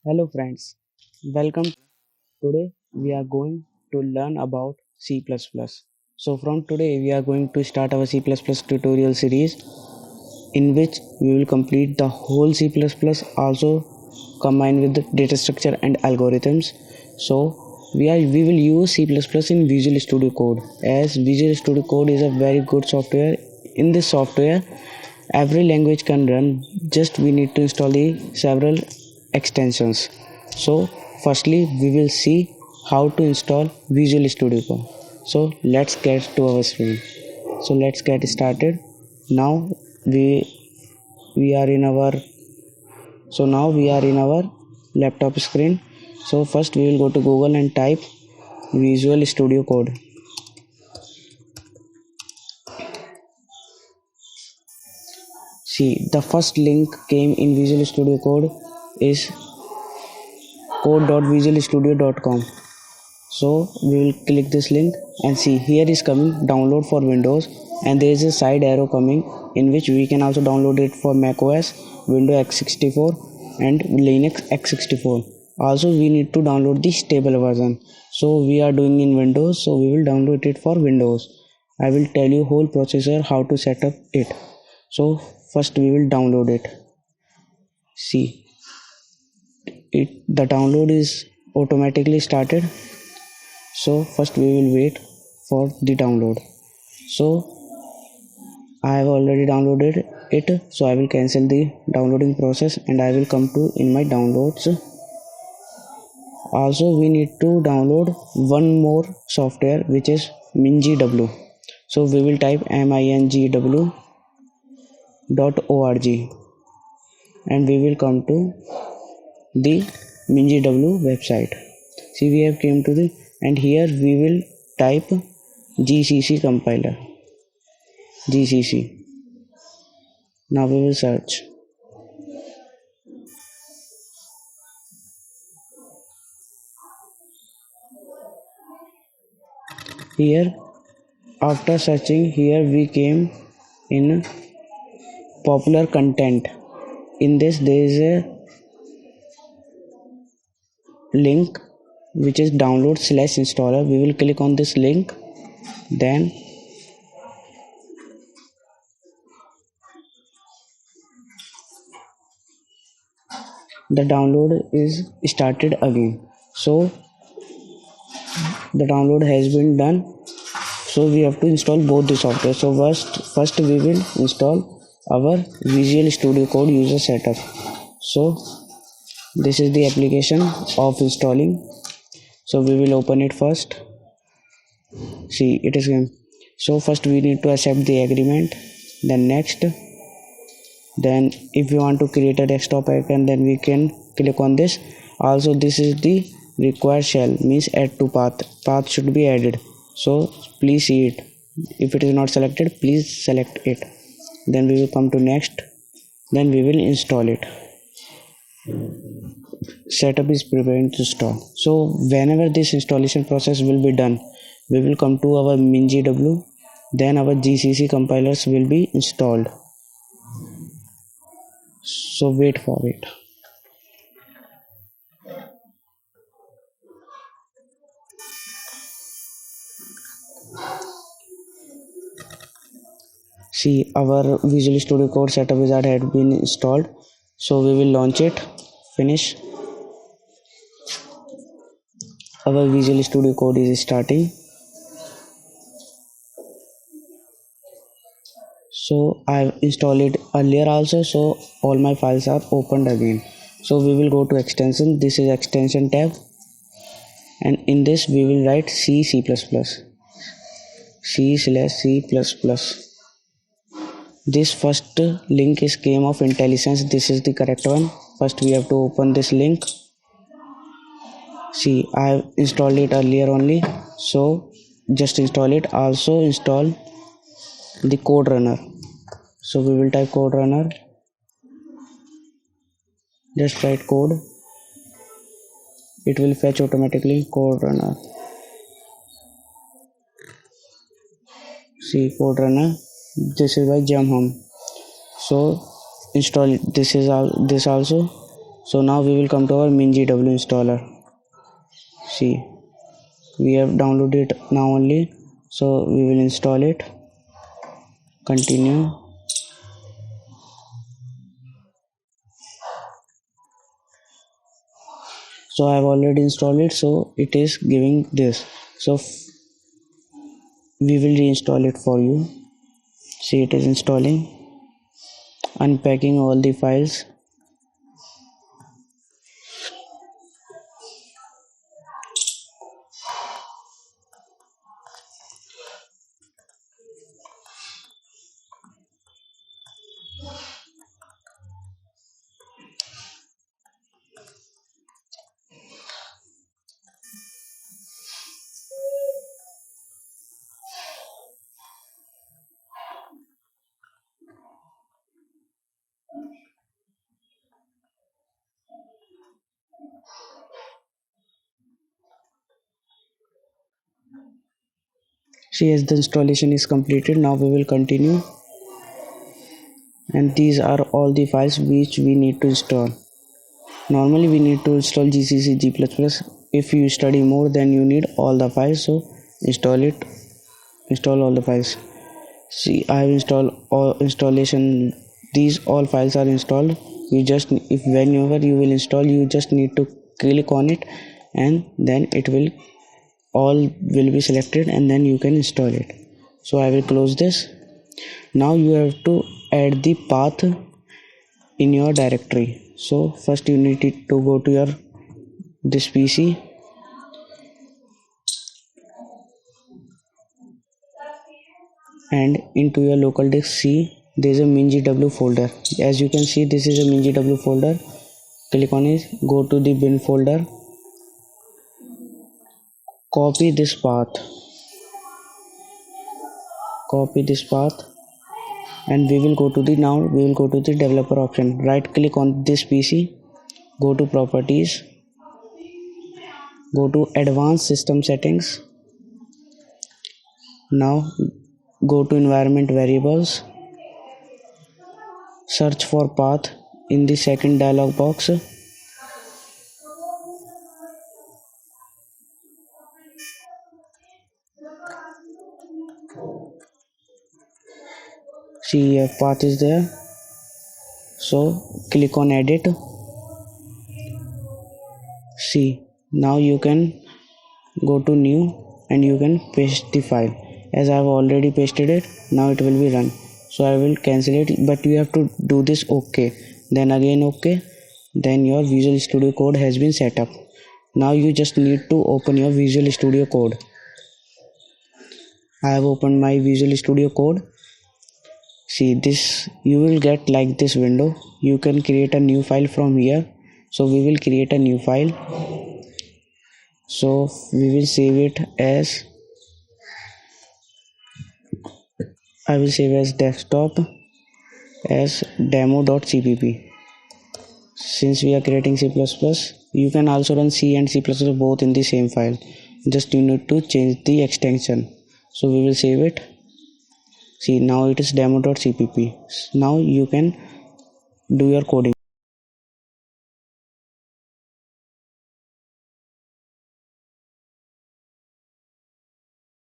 Hello friends, welcome. Today we are going to learn about C++. So from today we are going to start our C++ tutorial series in which we will complete the whole C++ also combined with the data structure and algorithms. So we will use C++ in Visual Studio Code as Visual Studio Code is a very good software. In this software every language can run, just we need to install the several extensions. So firstly we will see how to install Visual Studio Code. So let's get to our screen. So let's get started. Now we we are in our now we are in our laptop screen. So first we will go to Google and type Visual Studio Code. See, the first link came in Visual Studio Code is code.visualstudio.com. So we will click this link and see here is coming download for Windows, and there is a side arrow coming in which we can also download it for Mac OS, Windows x64 and Linux x64. Also we need to download the stable version. So we are doing in Windows, so we will download it for Windows. I will tell you whole procedure how to set up it. So first we will download it. See, the download is automatically started. So first we will wait for the download. So I have already downloaded it, so I will cancel the downloading process and I will come to in my downloads. Also we need to download one more software which is MinGW. So we will type mingw.org and we will come to the MinGW website. See, we have came to the, and here we will type GCC compiler. GCC. Now we will search. Here after searching, here we came in popular content. In this there is a link which is download/installer. We will click on this link, then the download is started again. So the download has been done, so we have to install both the software. So first we will install our Visual Studio Code user setup. So this is the application of installing. So we will open it first. See, it is game. So first we need to accept the agreement, then next. Then if you want to create a desktop icon, then we can click on this. Also this is the required shell, means add to path should be added. So please see it. If it is not selected, please select it. Then we will come to next, then we will install it. Setup is preparing to install. So whenever this installation process will be done, we will come to our MinGW, then our GCC compilers will be installed. So wait for it. See, our Visual Studio Code setup wizard had been installed. So we will launch it. Finish. Our Visual Studio Code is starting. So I installed it earlier also, so all my files are opened again. So we will go to extension. This is extension tab, and in this we will write C/C++. C/C++. This first link is came of IntelliSense. This is the correct one. First we have to open this link. See, I have installed it earlier only, so just install it. Also install the code runner. So we will type code runner. Just write code. It will fetch automatically code runner. See, code runner. This is by Jamham. So install it. This also. So now we will come to our MinGW installer. See, we have downloaded it now only, so we will install it. Continue. So I have already installed it, so it is giving this. So we will reinstall it for you. See, it is installing, unpacking all the files. See, as the installation is completed, now we will continue, and these are all the files which we need to install. Normally we need to install GCC G++. If you study more, then you need all the files, so install all the files. See, I have installed all installation. These all files are installed. You just, if whenever you will install, you just need to click on it, and then it will all will be selected, and then you can install it. So I will close this. Now you have to add the path in your directory. So first you need to go to your this PC, and into your local disk. See, there is a MinGW folder. As you can see, this is a MinGW folder. Click on it, go to the bin folder, copy this path, and we will go to the developer option. Right click on this PC, go to properties, go to advanced system settings. Now go to environment variables, search for path in the second dialog box. See, a path is there, so click on edit. See, now you can go to new and you can paste the file. As I have already pasted it, now it will be run. So I will cancel it, but you have to do this OK, then again OK, then your Visual Studio Code has been set up. Now you just need to open your Visual Studio Code. I have opened my Visual Studio Code. See, this you will get like this window. You can create a new file from here. So we will create a new file. So we will save it as, I will save as desktop as demo.cpp. Since we are creating C++, you can also run C and C++ both in the same file. Just you need to change the extension. So we will save it. See, now it is demo.cpp. Now you can do your coding.